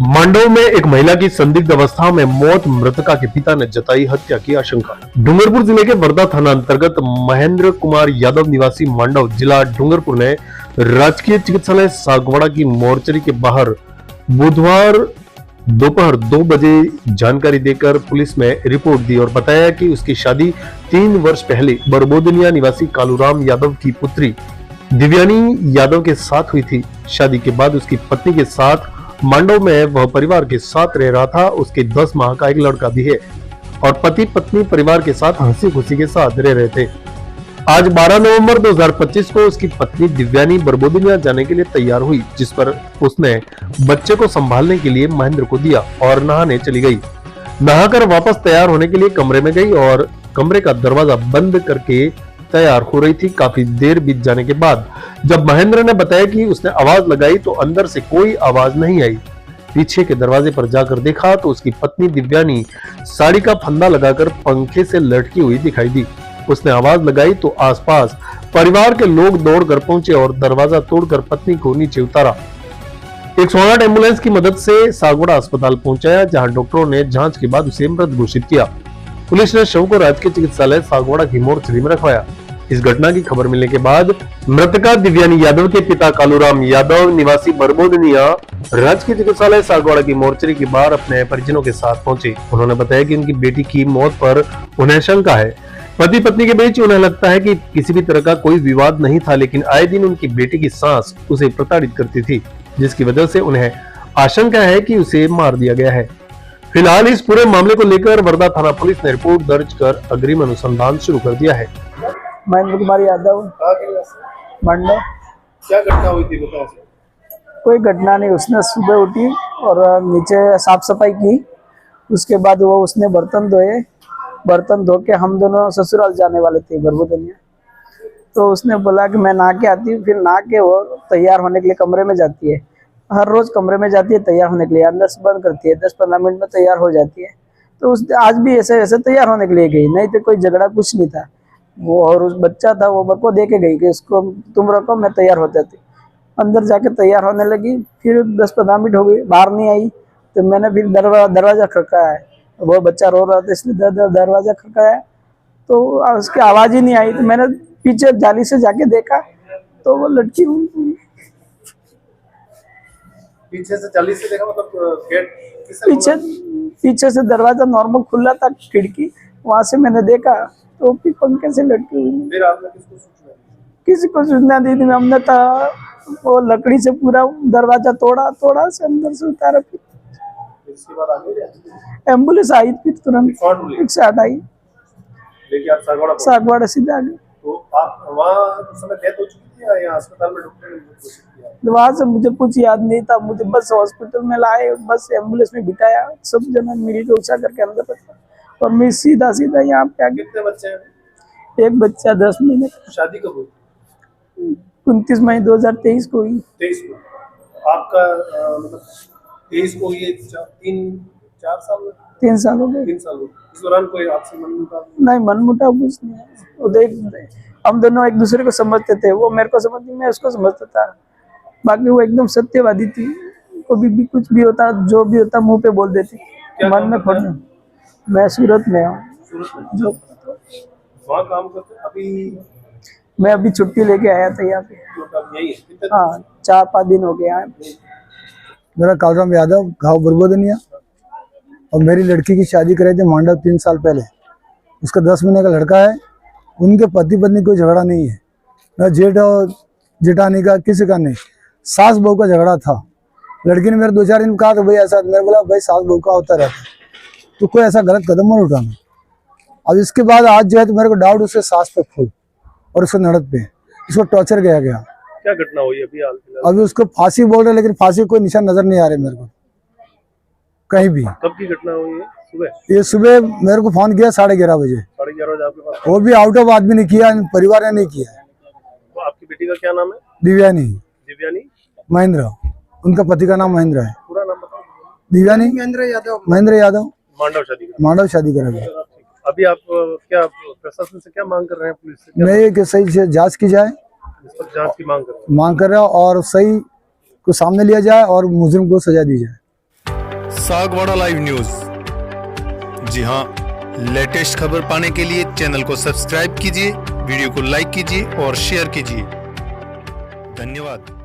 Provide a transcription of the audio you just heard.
मांडव में एक महिला की संदिग्ध अवस्था में मौत, मृतका के पिता ने जताई हत्या की आशंका। डूंगरपुर जिले के वर्धा थाना अंतर्गत महेंद्र कुमार यादव निवासी मांडव जिला डूंगरपुर ने राजकीय चिकित्सालय सागवाड़ा की मोर्चरी के बाहर बुधवार दोपहर 2 बजे जानकारी देकर पुलिस में रिपोर्ट दी और बताया कि उसकी शादी 3 वर्ष पहले बरबोदनिया निवासी कालूराम यादव की पुत्री दिव्यानी यादव के साथ हुई थी। शादी के बाद उसकी पत्नी के साथ मांडव में वह परिवार के साथ रह रहा था। उसके 10 माह का एक लड़का भी है और पति पत्नी परिवार के साथ हंसी खुशी के साथ रह रहे थे। आज 12 नवंबर 2025 को उसकी पत्नी दिव्यानी बरबोदनिया जाने के लिए तैयार हुई, जिस पर उसने बच्चे को संभालने के लिए महेंद्र को दिया और नहाने चली गई। नहाकर वापस तैयार होने के लिए कमरे में गई और कमरे का दरवाजा बंद करके तैयार हो रही थी। काफी देर बीत जाने के बाद जब महेंद्र ने बताया कि उसने आवाज लगाई तो अंदर से कोई आवाज नहीं आई। पीछे के दरवाजे पर जाकर देखा तो उसकी पत्नी दिव्यानी साड़ी का फंदा लगाकर पंखे से लटकी हुई दिखाई दी। उसने आवाज लगाई तो आसपास परिवार के लोग दौड़कर पहुंचे और दरवाजा तोड़कर पत्नी को नीचे उतारा। 108 एम्बुलेंस की मदद से सागवाड़ा अस्पताल पहुंचाया, जहां डॉक्टरों ने जांच के बाद उसे मृत घोषित किया। पुलिस ने शव को राजकीय चिकित्सालय सागवाड़ा की मोर्चरी में रखवाया। इस घटना की खबर मिलने के बाद मृतका दिव्यानी यादव के पिता कालूराम यादव निवासी बरबोदनिया राजकीय चिकित्सालय सागवाड़ा की मोर्चरी के बाहर अपने परिजनों के साथ पहुंचे। उन्होंने बताया कि उनकी बेटी की मौत पर उन्हें शंका है। पति पत्नी के बीच उन्हें लगता है कि किसी भी तरह का कोई विवाद नहीं था, लेकिन आए दिन उनकी बेटी की सास उसे प्रताड़ित करती थी, जिसकी वजह से उन्हें आशंका है कि उसे मार दिया गया है। फिलहाल इस पूरे मामले को लेकर वर्धा थाना पुलिस ने रिपोर्ट दर्ज कर अग्रिम अनुसंधान शुरू कर दिया है। महेंद्र कुमार यादव मंडल। क्या घटना हुई थी बताओ। कोई घटना नहीं, उसने सुबह उठी और नीचे साफ सफाई की। उसके बाद वो उसने बर्तन धोए। बर्तन धो के हम दोनों ससुराल जाने वाले थे बरबोदनिया। तो उसने बोला कि मैं नहा के आती हूँ। फिर नहा के वो तैयार होने के लिए कमरे में जाती है। हर रोज कमरे में जाती है तैयार होने के लिए, अंदर से बंद करती है, 10-15 मिनट में तैयार हो जाती है। तो उस आज भी ऐसे ऐसे तैयार होने के लिए गई, नहीं तो कोई झगड़ा कुछ नहीं था वो। और उस बच्चा था वो मेरे को दे के गई कि इसको तुम रखो, मैं तैयार हो जाती। अंदर जाके तैयार होने लगी। फिर 10-15 मिनट हो गई, बाहर नहीं आई। तो मैंने फिर दरवाजा खड़काया है। वो बच्चा रो रहा था इसलिए दरवाजा खड़काया, तो उसकी आवाज ही नहीं आई। तो मैंने पीछे जाली से जाके देखा तो वो लड़की पीछे से जाली से देखा, मतलब गेट पीछे से दरवाजा नॉर्मल खुला था, खिड़की वहां से मैंने देखा तो फिर पंखे से लटकी हुई। फिर आपने किसी को सूचना दी थी। हमने वो लकड़ी से पूरा दरवाजा तोड़ा से अंदर से उतारा। फिर इसके बाद आगे एम्बुलेंस आई, फिर तुरंत 108 आई लेके आप सागवाड़ा सीधा आ गए। तो आप वहाँ उस समय डेथ हो चुकी थी या यहाँ अस्पताल में डॉक्टर ने कोशिश किया? वहां से मुझे कुछ याद नहीं था। मुझे बस हॉस्पिटल में लाए, बस एम्बुलेंस में बिठाया, सब जना मिल के उठा करके अंदर रखा और मैं सीधा यहाँ पे आ गया। कितने बच्चे हैं? एक बच्चा 10 महीने। शादी कब हुई? 29 मई 2023 को हुई। 23 को आपका मतलब 23 को ये 3-4 साल 3 साल हो गए। 3 साल इस दौरान कोई आपसे मनमुटाव नहीं? मनमुटाव कुछ नहीं है। वो हम दोनों एक दूसरे को समझते थे, वो मेरे को समझती, मैं उसको समझता था। बाकी वो एकदम सत्यवादी थी। कभी भी कुछ भी होता, जो भी होता मुंह पे बोल देती, मन में खोट। मैं सूरत में हूँ जो वहाँ काम करते। अभी मैं अभी छुट्टी लेके आया था यहाँ पे। यही है? हाँ, 4-5 दिन हो गए। मेरा कालूराम यादव, गाँव बरबोदनिया, और मेरी लड़की की शादी कराई थी मांडव 3 साल पहले। उसका 10 महीने का लड़का है। उनके पति पत्नी कोई झगड़ा नहीं है, न जेठ और जेठानी का, किसी का नहीं। सास बहू का झगड़ा था। लड़की ने मेरे 2-4 दिन कहा तो भाई ऐसा, मेरे बोला भाई सास बहू का होता रहता, तो कोई ऐसा गलत कदम मत उठाना। अब इसके बाद आज जो है तो मेरे को डाउट उसके सास पे खुद और उसके नड़द पे, इसको टॉर्चर किया गया। क्या घटना हुई अभी हाल फिलहाल? अभी उसको फांसी बोल रहे, लेकिन फांसी कोई निशान नजर नहीं आ रहे मेरे को कहीं भी। कब की घटना हुई है? सुबह? ये सुबह मेरे को फोन किया 11:30 बजे। 11:30 बजे आपके पास? वो भी आउट ऑफ आदमी ने किया, परिवार ने नहीं किया। तो आपकी बेटी का क्या नाम है? दिव्यानी महेंद्र, उनका पति का नाम महेंद्र है। पूरा नाम बताओ। दिव्यानी महेंद्र यादव। महेंद्र यादव मांडव शादी करा गया। अभी आप क्या प्रशासन से क्या मांग कर रहे हैं, पुलिस से क्या मैं ये कि सही से जांच की जाए, इस पर जांच की मांग कर रहे मांग कर रहा हूं, और सही को सामने लिया जाए और मुजरिम को सजा दी जाए। Sagwara live news. जी हां, लेटेस्ट खबर पाने के लिए चैनल को सब्सक्राइब कीजिए, वीडियो को लाइक कीजिए और शेयर कीजिए। धन्यवाद।